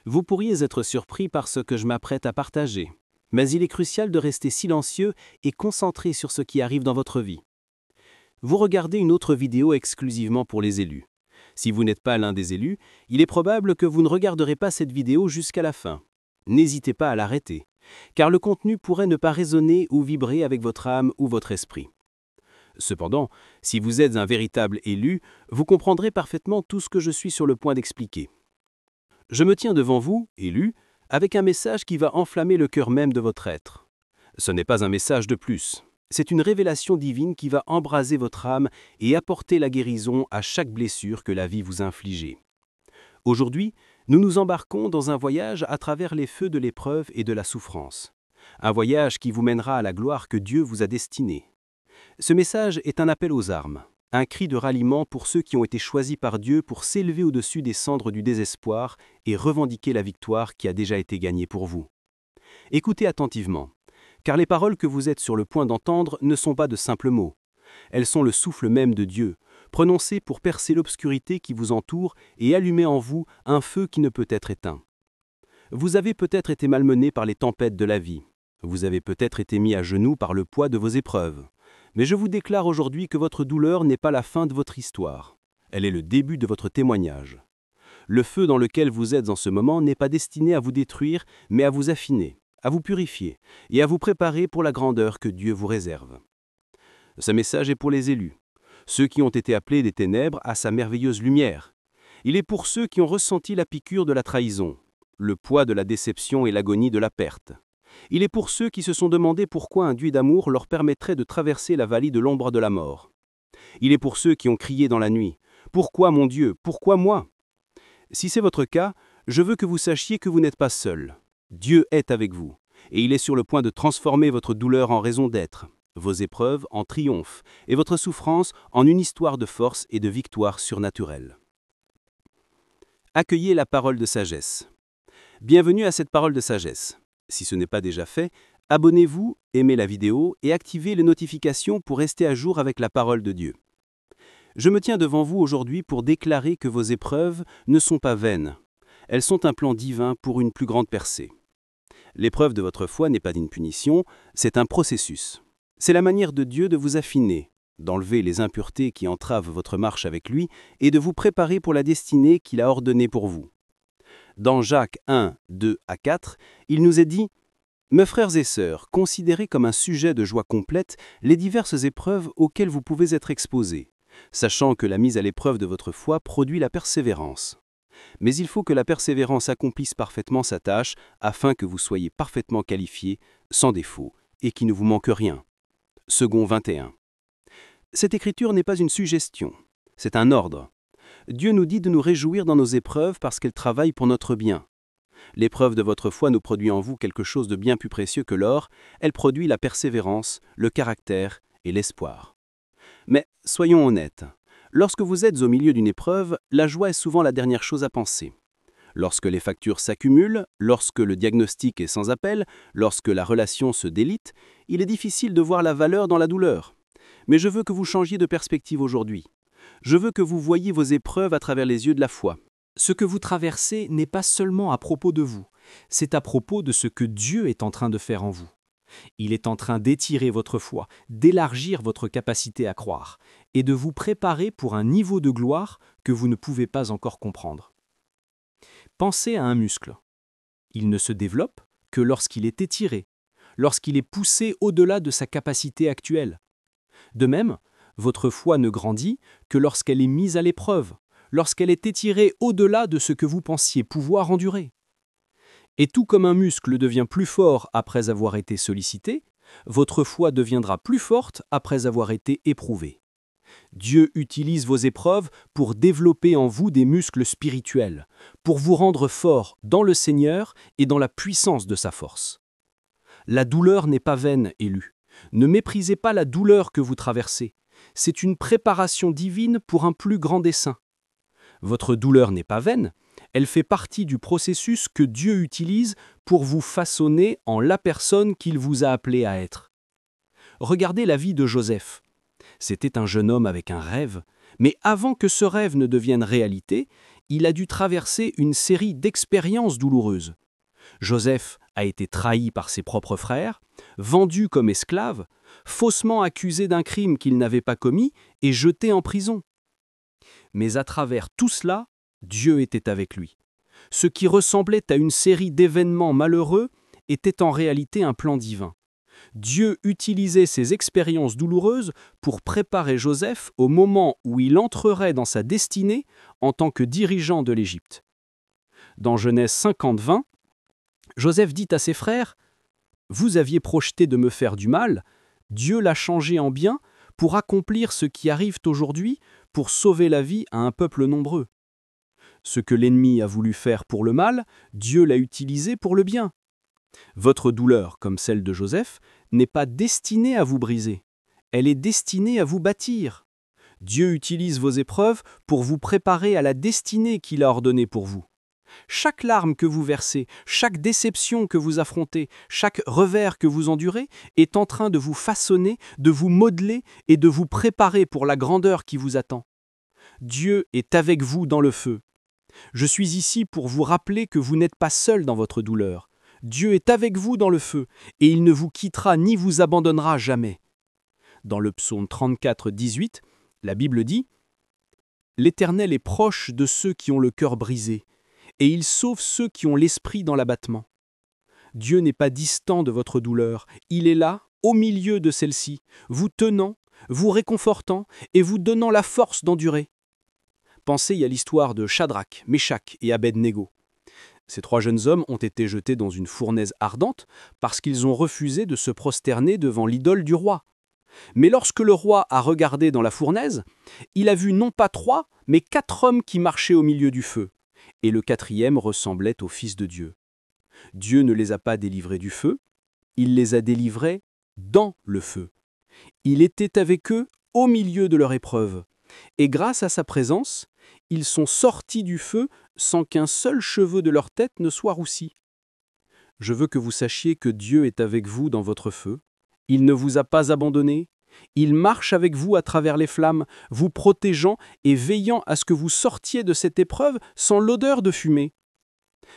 Vous pourriez être surpris par ce que je m'apprête à partager, mais il est crucial de rester silencieux et concentré sur ce qui arrive dans votre vie. Vous regardez une autre vidéo exclusivement pour les élus. Si vous n'êtes pas l'un des élus, il est probable que vous ne regarderez pas cette vidéo jusqu'à la fin. N'hésitez pas à l'arrêter, car le contenu pourrait ne pas résonner ou vibrer avec votre âme ou votre esprit. Cependant, si vous êtes un véritable élu, vous comprendrez parfaitement tout ce que je suis sur le point d'expliquer. Je me tiens devant vous, élu, avec un message qui va enflammer le cœur même de votre être. Ce n'est pas un message de plus. C'est une révélation divine qui va embraser votre âme et apporter la guérison à chaque blessure que la vie vous a infligée. Aujourd'hui, nous nous embarquons dans un voyage à travers les feux de l'épreuve et de la souffrance. Un voyage qui vous mènera à la gloire que Dieu vous a destinée. Ce message est un appel aux armes, un cri de ralliement pour ceux qui ont été choisis par Dieu pour s'élever au-dessus des cendres du désespoir et revendiquer la victoire qui a déjà été gagnée pour vous. Écoutez attentivement, car les paroles que vous êtes sur le point d'entendre ne sont pas de simples mots. Elles sont le souffle même de Dieu, prononcé pour percer l'obscurité qui vous entoure et allumer en vous un feu qui ne peut être éteint. Vous avez peut-être été malmené par les tempêtes de la vie. Vous avez peut-être été mis à genoux par le poids de vos épreuves. Mais je vous déclare aujourd'hui que votre douleur n'est pas la fin de votre histoire. Elle est le début de votre témoignage. Le feu dans lequel vous êtes en ce moment n'est pas destiné à vous détruire, mais à vous affiner, à vous purifier et à vous préparer pour la grandeur que Dieu vous réserve. Ce message est pour les élus, ceux qui ont été appelés des ténèbres à sa merveilleuse lumière. Il est pour ceux qui ont ressenti la piqûre de la trahison, le poids de la déception et l'agonie de la perte. Il est pour ceux qui se sont demandé pourquoi un Dieu d'amour leur permettrait de traverser la vallée de l'ombre de la mort. Il est pour ceux qui ont crié dans la nuit « Pourquoi mon Dieu? Pourquoi moi ?» Si c'est votre cas, je veux que vous sachiez que vous n'êtes pas seul. Dieu est avec vous, et il est sur le point de transformer votre douleur en raison d'être, vos épreuves en triomphe, et votre souffrance en une histoire de force et de victoire surnaturelle. Accueillez la parole de sagesse. Bienvenue à cette parole de sagesse. Si ce n'est pas déjà fait, abonnez-vous, aimez la vidéo et activez les notifications pour rester à jour avec la parole de Dieu. Je me tiens devant vous aujourd'hui pour déclarer que vos épreuves ne sont pas vaines. Elles sont un plan divin pour une plus grande percée. L'épreuve de votre foi n'est pas une punition, c'est un processus. C'est la manière de Dieu de vous affiner, d'enlever les impuretés qui entravent votre marche avec lui et de vous préparer pour la destinée qu'il a ordonnée pour vous. Dans Jacques 1, 2 à 4, il nous est dit « Mes frères et sœurs, considérez comme un sujet de joie complète les diverses épreuves auxquelles vous pouvez être exposés, sachant que la mise à l'épreuve de votre foi produit la persévérance. Mais il faut que la persévérance accomplisse parfaitement sa tâche afin que vous soyez parfaitement qualifiés, sans défaut, et qu'il ne vous manque rien. » Second 21. Cette écriture n'est pas une suggestion, c'est un ordre. Dieu nous dit de nous réjouir dans nos épreuves parce qu'elles travaillent pour notre bien. L'épreuve de votre foi nous produit en vous quelque chose de bien plus précieux que l'or, elle produit la persévérance, le caractère et l'espoir. Mais soyons honnêtes, lorsque vous êtes au milieu d'une épreuve, la joie est souvent la dernière chose à penser. Lorsque les factures s'accumulent, lorsque le diagnostic est sans appel, lorsque la relation se délite, il est difficile de voir la valeur dans la douleur. Mais je veux que vous changiez de perspective aujourd'hui. Je veux que vous voyiez vos épreuves à travers les yeux de la foi. Ce que vous traversez n'est pas seulement à propos de vous, c'est à propos de ce que Dieu est en train de faire en vous. Il est en train d'étirer votre foi, d'élargir votre capacité à croire, et de vous préparer pour un niveau de gloire que vous ne pouvez pas encore comprendre. Pensez à un muscle. Il ne se développe que lorsqu'il est étiré, lorsqu'il est poussé au-delà de sa capacité actuelle. De même, votre foi ne grandit que lorsqu'elle est mise à l'épreuve, lorsqu'elle est étirée au-delà de ce que vous pensiez pouvoir endurer. Et tout comme un muscle devient plus fort après avoir été sollicité, votre foi deviendra plus forte après avoir été éprouvée. Dieu utilise vos épreuves pour développer en vous des muscles spirituels, pour vous rendre fort dans le Seigneur et dans la puissance de sa force. La douleur n'est pas vaine, élu. Ne méprisez pas la douleur que vous traversez. C'est une préparation divine pour un plus grand dessein. Votre douleur n'est pas vaine, elle fait partie du processus que Dieu utilise pour vous façonner en la personne qu'il vous a appelé à être. Regardez la vie de Joseph. C'était un jeune homme avec un rêve, mais avant que ce rêve ne devienne réalité, il a dû traverser une série d'expériences douloureuses. Joseph a été trahi par ses propres frères, vendu comme esclave, faussement accusé d'un crime qu'il n'avait pas commis et jeté en prison. Mais à travers tout cela, Dieu était avec lui. Ce qui ressemblait à une série d'événements malheureux était en réalité un plan divin. Dieu utilisait ces expériences douloureuses pour préparer Joseph au moment où il entrerait dans sa destinée en tant que dirigeant de l'Égypte. Dans Genèse 50-20, Joseph dit à ses frères « Vous aviez projeté de me faire du mal, Dieu l'a changé en bien pour accomplir ce qui arrive aujourd'hui, pour sauver la vie à un peuple nombreux. Ce que l'ennemi a voulu faire pour le mal, Dieu l'a utilisé pour le bien. Votre douleur, comme celle de Joseph, n'est pas destinée à vous briser. Elle est destinée à vous bâtir. Dieu utilise vos épreuves pour vous préparer à la destinée qu'il a ordonnée pour vous. Chaque larme que vous versez, chaque déception que vous affrontez, chaque revers que vous endurez est en train de vous façonner, de vous modeler et de vous préparer pour la grandeur qui vous attend. Dieu est avec vous dans le feu. Je suis ici pour vous rappeler que vous n'êtes pas seul dans votre douleur. Dieu est avec vous dans le feu, et il ne vous quittera ni vous abandonnera jamais. Dans le psaume 34, 18, la Bible dit « L'Éternel est proche de ceux qui ont le cœur brisé, et il sauve ceux qui ont l'esprit dans l'abattement. » Dieu n'est pas distant de votre douleur, il est là, au milieu de celle-ci, vous tenant, vous réconfortant et vous donnant la force d'endurer. Pensez à l'histoire de Shadrach, Méshach et Abed-Négo. Ces 3 jeunes hommes ont été jetés dans une fournaise ardente parce qu'ils ont refusé de se prosterner devant l'idole du roi. Mais lorsque le roi a regardé dans la fournaise, il a vu non pas 3, mais 4 hommes qui marchaient au milieu du feu. Et le 4e ressemblait au Fils de Dieu. Dieu ne les a pas délivrés du feu, il les a délivrés dans le feu. Il était avec eux au milieu de leur épreuve. Et grâce à sa présence, ils sont sortis du feu sans qu'un seul cheveu de leur tête ne soit roussi. Je veux que vous sachiez que Dieu est avec vous dans votre feu. Il ne vous a pas abandonné. Il marche avec vous à travers les flammes, vous protégeant et veillant à ce que vous sortiez de cette épreuve sans l'odeur de fumée.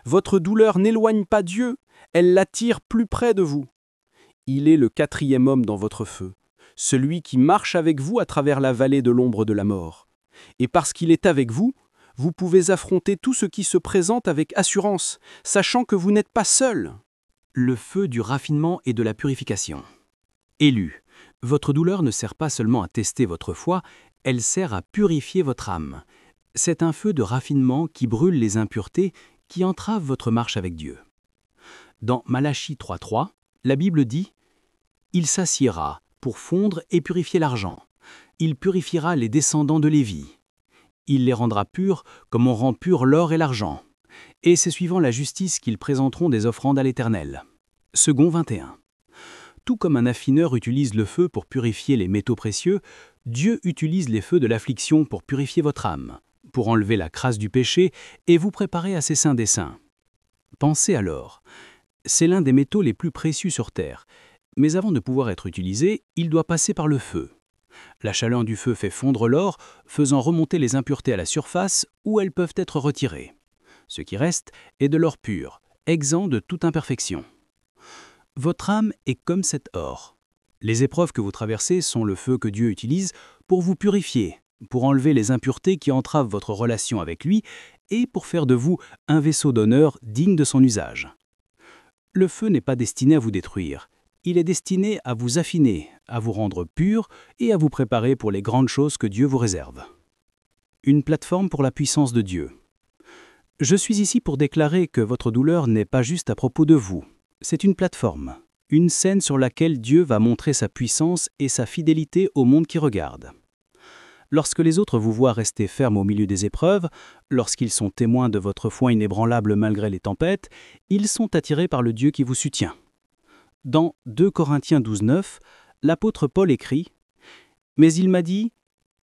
Votre douleur n'éloigne pas Dieu, elle l'attire plus près de vous. Il est le 4e homme dans votre feu, celui qui marche avec vous à travers la vallée de l'ombre de la mort. Et parce qu'il est avec vous, vous pouvez affronter tout ce qui se présente avec assurance, sachant que vous n'êtes pas seul. Le feu du raffinement et de la purification. Élu, votre douleur ne sert pas seulement à tester votre foi, elle sert à purifier votre âme. C'est un feu de raffinement qui brûle les impuretés qui entravent votre marche avec Dieu. Dans Malachie 3.3, la Bible dit « Il s'assiera pour fondre et purifier l'argent. Il purifiera les descendants de Lévi. Il les rendra purs comme on rend pur l'or et l'argent. Et c'est suivant la justice qu'ils présenteront des offrandes à l'Éternel. » Second 21. Tout comme un affineur utilise le feu pour purifier les métaux précieux, Dieu utilise les feux de l'affliction pour purifier votre âme, pour enlever la crasse du péché et vous préparer à ses saints des saints. Pensez à l'or. C'est l'un des métaux les plus précieux sur Terre, mais avant de pouvoir être utilisé, il doit passer par le feu. La chaleur du feu fait fondre l'or, faisant remonter les impuretés à la surface où elles peuvent être retirées. Ce qui reste est de l'or pur, exempt de toute imperfection. Votre âme est comme cet or. Les épreuves que vous traversez sont le feu que Dieu utilise pour vous purifier, pour enlever les impuretés qui entravent votre relation avec lui et pour faire de vous un vaisseau d'honneur digne de son usage. Le feu n'est pas destiné à vous détruire. Il est destiné à vous affiner, à vous rendre pur et à vous préparer pour les grandes choses que Dieu vous réserve. Une plateforme pour la puissance de Dieu. Je suis ici pour déclarer que votre douleur n'est pas juste à propos de vous. C'est une plateforme, une scène sur laquelle Dieu va montrer sa puissance et sa fidélité au monde qui regarde. Lorsque les autres vous voient rester ferme au milieu des épreuves, lorsqu'ils sont témoins de votre foi inébranlable malgré les tempêtes, ils sont attirés par le Dieu qui vous soutient. Dans 2 Corinthiens 12.9, l'apôtre Paul écrit « Mais il m'a dit,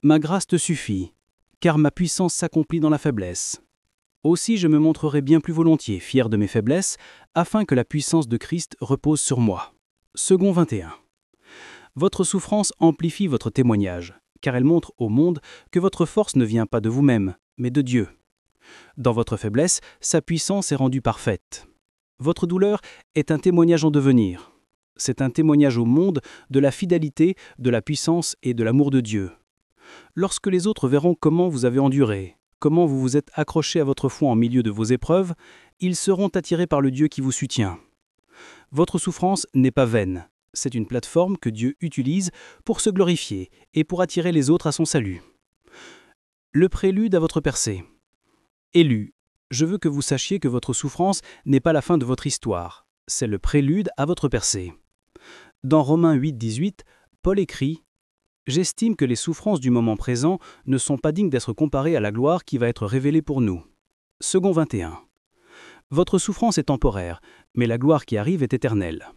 ma grâce te suffit, car ma puissance s'accomplit dans la faiblesse. Aussi je me montrerai bien plus volontiers fier de mes faiblesses, afin que la puissance de Christ repose sur moi. » Second 21. Votre souffrance amplifie votre témoignage, car elle montre au monde que votre force ne vient pas de vous-même, mais de Dieu. Dans votre faiblesse, sa puissance est rendue parfaite. Votre douleur est un témoignage en devenir. C'est un témoignage au monde de la fidélité, de la puissance et de l'amour de Dieu. Lorsque les autres verront comment vous avez enduré, comment vous vous êtes accroché à votre foi en milieu de vos épreuves, ils seront attirés par le Dieu qui vous soutient. Votre souffrance n'est pas vaine. C'est une plateforme que Dieu utilise pour se glorifier et pour attirer les autres à son salut. Le prélude à votre percée. Élus, je veux que vous sachiez que votre souffrance n'est pas la fin de votre histoire. C'est le prélude à votre percée. Dans Romains 8,18, Paul écrit « J'estime que les souffrances du moment présent ne sont pas dignes d'être comparées à la gloire qui va être révélée pour nous. » Second 21. Votre souffrance est temporaire, mais la gloire qui arrive est éternelle.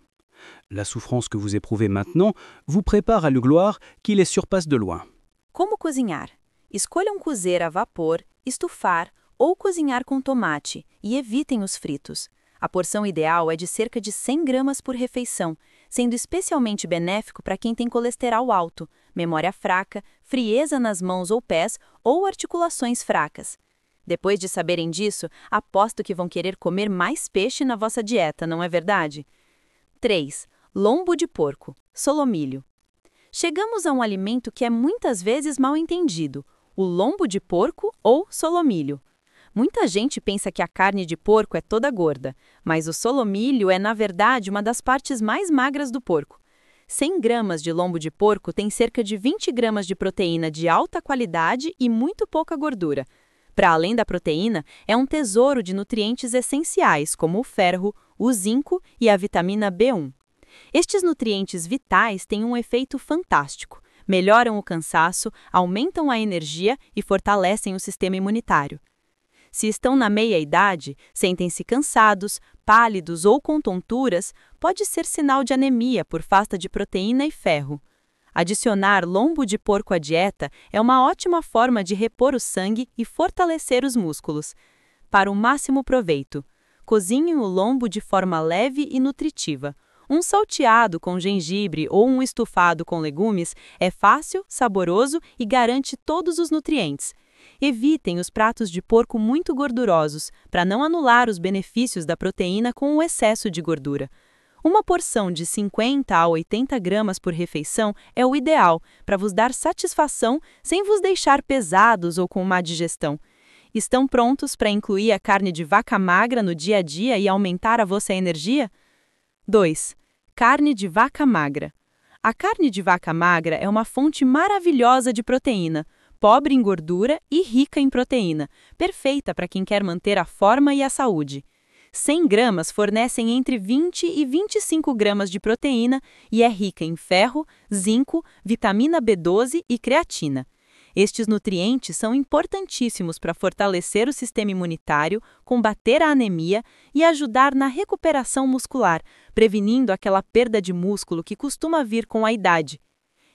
La souffrance que vous éprouvez maintenant vous prépare à la gloire qui les surpasse de loin. Como cozinhar? Escolham cozer a vapor, estufar ou cozinhar com tomate e evitem os fritos. A porção ideal é de cerca de 100 gramas por refeição, sendo especialmente benéfico para quem tem colesterol alto, memória fraca, frieza nas mãos ou pés ou articulações fracas. Depois de saberem disso, aposto que vão querer comer mais peixe na vossa dieta, não é verdade? 3. Lombo de porco, solomilho. Chegamos a um alimento que é muitas vezes mal entendido, o lombo de porco ou solomilho. Muita gente pensa que a carne de porco é toda gorda, mas o solomilho é, na verdade, uma das partes mais magras do porco. 100 gramas de lombo de porco tem cerca de 20 gramas de proteína de alta qualidade e muito pouca gordura. Para além da proteína, é um tesouro de nutrientes essenciais, como o ferro, o zinco e a vitamina B1. Estes nutrientes vitais têm um efeito fantástico. Melhoram o cansaço, aumentam a energia e fortalecem o sistema imunitário. Se estão na meia-idade, sentem-se cansados, pálidos ou com tonturas, pode ser sinal de anemia por falta de proteína e ferro. Adicionar lombo de porco à dieta é uma ótima forma de repor o sangue e fortalecer os músculos. Para o máximo proveito, cozinhe o lombo de forma leve e nutritiva. Um salteado com gengibre ou um estufado com legumes é fácil, saboroso e garante todos os nutrientes. Evitem os pratos de porco muito gordurosos, para não anular os benefícios da proteína com o excesso de gordura. Uma porção de 50 a 80 gramas por refeição é o ideal para vos dar satisfação sem vos deixar pesados ou com má digestão. Estão prontos para incluir a carne de vaca magra no dia a dia e aumentar a vossa energia? 2. Carne de vaca magra. A carne de vaca magra é uma fonte maravilhosa de proteína, pobre em gordura e rica em proteína, perfeita para quem quer manter a forma e a saúde. 100 gramas fornecem entre 20 e 25 gramas de proteína e é rica em ferro, zinco, vitamina B12 e creatina. Estes nutrientes são importantíssimos para fortalecer o sistema imunitário, combater a anemia e ajudar na recuperação muscular, prevenindo aquela perda de músculo que costuma vir com a idade.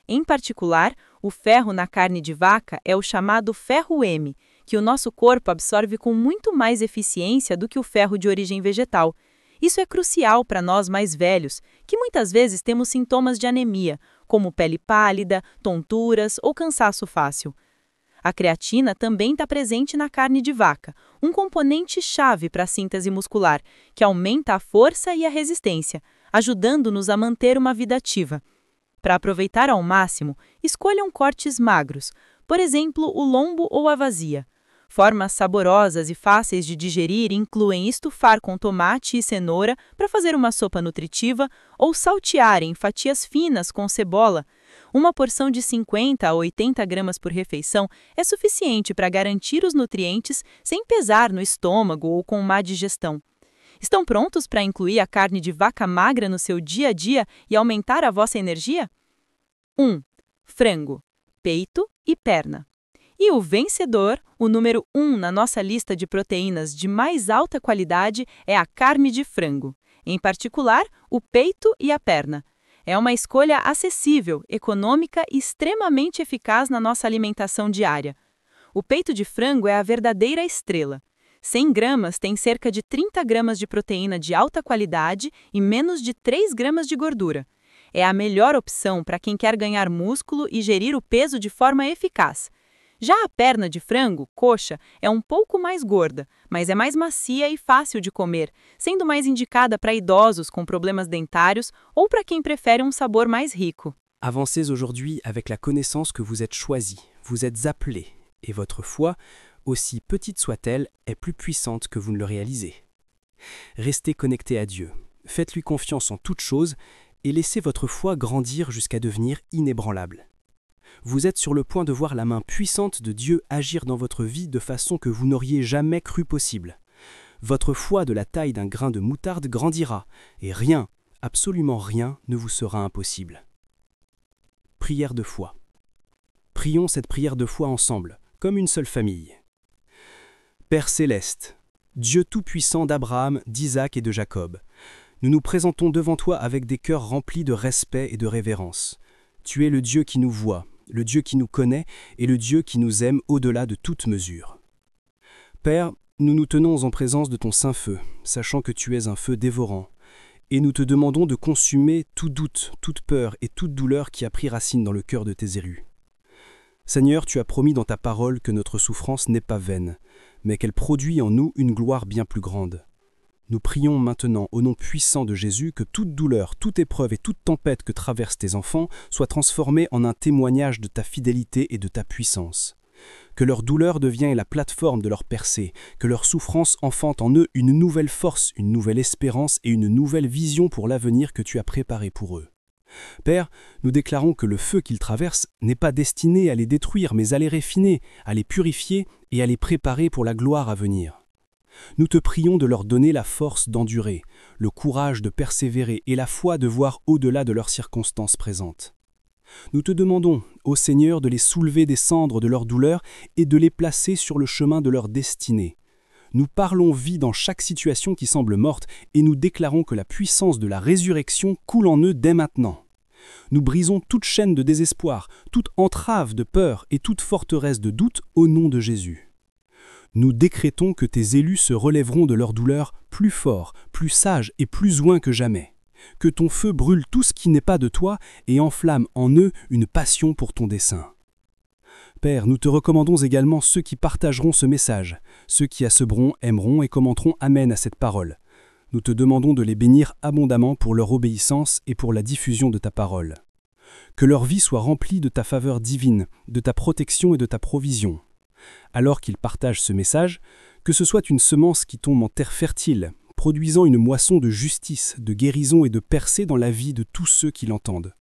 Em particular, o ferro na carne de vaca é o chamado ferro M, que o nosso corpo absorve com muito mais eficiência do que o ferro de origem vegetal. Isso é crucial para nós mais velhos, que muitas vezes temos sintomas de anemia, como pele pálida, tonturas ou cansaço fácil. A creatina também está presente na carne de vaca, um componente-chave para a síntese muscular, que aumenta a força e a resistência, ajudando-nos a manter uma vida ativa. Para aproveitar ao máximo, escolham cortes magros, por exemplo, o lombo ou a vazia. Formas saborosas e fáceis de digerir incluem estufar com tomate e cenoura para fazer uma sopa nutritiva ou saltear em fatias finas com cebola. Uma porção de 50 a 80 gramas por refeição é suficiente para garantir os nutrientes sem pesar no estômago ou com má digestão. Estão prontos para incluir a carne de vaca magra no seu dia a dia e aumentar a vossa energia? 1. Frango, peito e perna. E o vencedor, o número 1 na nossa lista de proteínas de mais alta qualidade, é a carne de frango, em particular, o peito e a perna. É uma escolha acessível, econômica e extremamente eficaz na nossa alimentação diária. O peito de frango é a verdadeira estrela. 100 gramas tem cerca de 30 gramas de proteína de alta qualidade e menos de 3 gramas de gordura. É a melhor opção para quem quer ganhar músculo e gerir o peso de forma eficaz. Já a perna de frango, coxa, é um pouco mais gorda, mas é mais macia e fácil de comer, sendo mais indicada para idosos com problemas dentários ou para quem prefere um sabor mais rico. Avancez aujourd'hui avec la connaissance que vous êtes choisi, vous êtes appelé, et votre foi, aussi petite soit-elle, est plus puissante que vous ne le réalisez. Restez connecté à Dieu, faites-lui confiance en toutes choses et laissez votre foi grandir jusqu'à devenir inébranlable. Vous êtes sur le point de voir la main puissante de Dieu agir dans votre vie de façon que vous n'auriez jamais cru possible. Votre foi de la taille d'un grain de moutarde grandira, et rien, absolument rien, ne vous sera impossible. Prière de foi. Prions cette prière de foi ensemble, comme une seule famille. Père céleste, Dieu tout-puissant d'Abraham, d'Isaac et de Jacob, nous nous présentons devant toi avec des cœurs remplis de respect et de révérence. Tu es le Dieu qui nous voit, le Dieu qui nous connaît et le Dieu qui nous aime au-delà de toute mesure. Père, nous nous tenons en présence de ton saint feu, sachant que tu es un feu dévorant, et nous te demandons de consumer tout doute, toute peur et toute douleur qui a pris racine dans le cœur de tes élus. Seigneur, tu as promis dans ta parole que notre souffrance n'est pas vaine, mais qu'elle produit en nous une gloire bien plus grande. Nous prions maintenant au nom puissant de Jésus que toute douleur, toute épreuve et toute tempête que traversent tes enfants soit transformée en un témoignage de ta fidélité et de ta puissance. Que leur douleur devienne la plateforme de leur percée, que leur souffrance enfante en eux une nouvelle force, une nouvelle espérance et une nouvelle vision pour l'avenir que tu as préparé pour eux. Père, nous déclarons que le feu qu'ils traversent n'est pas destiné à les détruire, mais à les raffiner, à les purifier et à les préparer pour la gloire à venir. Nous te prions de leur donner la force d'endurer, le courage de persévérer et la foi de voir au-delà de leurs circonstances présentes. Nous te demandons, ô Seigneur, de les soulever des cendres de leur douleur et de les placer sur le chemin de leur destinée. Nous parlons vie dans chaque situation qui semble morte et nous déclarons que la puissance de la résurrection coule en eux dès maintenant. Nous brisons toute chaîne de désespoir, toute entrave de peur et toute forteresse de doute au nom de Jésus. Nous décrétons que tes élus se relèveront de leur douleur plus forts, plus sages et plus oints que jamais. Que ton feu brûle tout ce qui n'est pas de toi et enflamme en eux une passion pour ton dessein. Père, nous te recommandons également ceux qui partageront ce message, ceux qui asseberont, aimeront et commenteront Amen à cette parole. Nous te demandons de les bénir abondamment pour leur obéissance et pour la diffusion de ta parole. Que leur vie soit remplie de ta faveur divine, de ta protection et de ta provision. Alors qu'ils partagent ce message, que ce soit une semence qui tombe en terre fertile, produisant une moisson de justice, de guérison et de percée dans la vie de tous ceux qui l'entendent.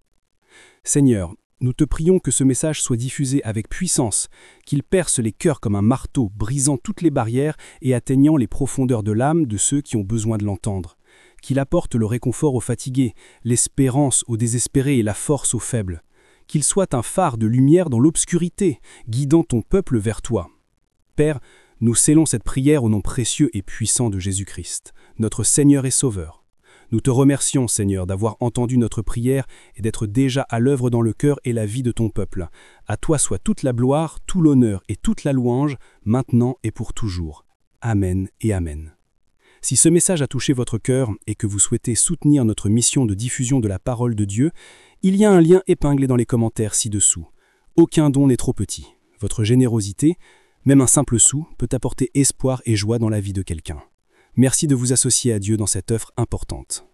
Seigneur, nous te prions que ce message soit diffusé avec puissance, qu'il perce les cœurs comme un marteau, brisant toutes les barrières et atteignant les profondeurs de l'âme de ceux qui ont besoin de l'entendre. Qu'il apporte le réconfort aux fatigués, l'espérance aux désespérés et la force aux faibles. Qu'il soit un phare de lumière dans l'obscurité, guidant ton peuple vers toi. Père, nous scellons cette prière au nom précieux et puissant de Jésus-Christ, notre Seigneur et Sauveur. Nous te remercions, Seigneur, d'avoir entendu notre prière et d'être déjà à l'œuvre dans le cœur et la vie de ton peuple. À toi soit toute la gloire, tout l'honneur et toute la louange, maintenant et pour toujours. Amen et Amen. Si ce message a touché votre cœur et que vous souhaitez soutenir notre mission de diffusion de la parole de Dieu, il y a un lien épinglé dans les commentaires ci-dessous. Aucun don n'est trop petit. Votre générosité, même un simple sou, peut apporter espoir et joie dans la vie de quelqu'un. Merci de vous associer à Dieu dans cette œuvre importante.